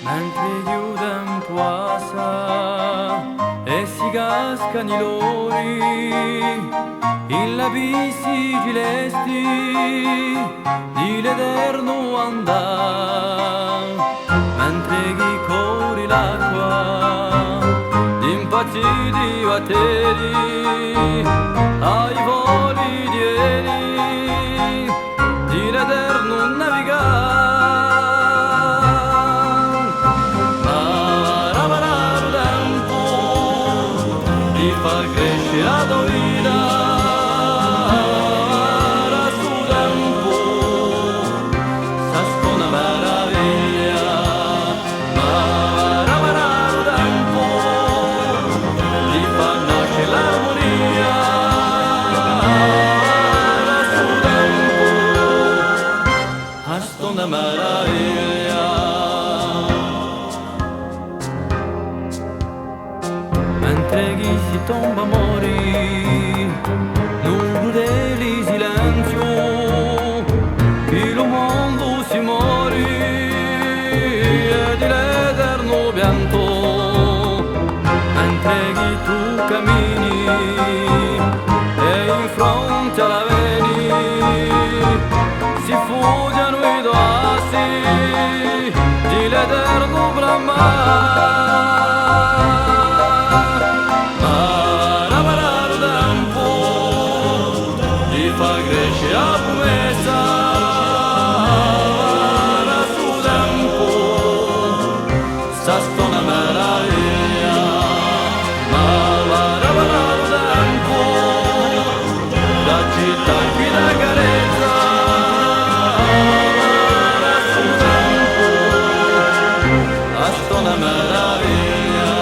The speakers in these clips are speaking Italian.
Mentre il tempo passa e si cascano i lori in labisi gilesti di l'eterno andare, mentre chi corri l'acqua di impazziti batteri ai voli di ieri di l'eterno navigare. Fa crescere la tua vita su tempo, sa sto una meraviglia, ma tempo ti fa nascere l'armonia su tempo, a sto una meraviglia. Mentre chi si tomba mori, non del silenzio, chi lo mondo si mori e di l'eterno pianto, mentre chi tu cammini e in fronte alla veni si fuggiano i doassi di l'eterno bramare. Fa crescere la promessa su tempo, sta sto una meraviglia, ma va tempo, la città qui da carezza su tempo, sta una meraviglia,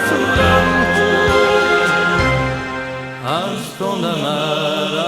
su tempo. Hasta una maravilla.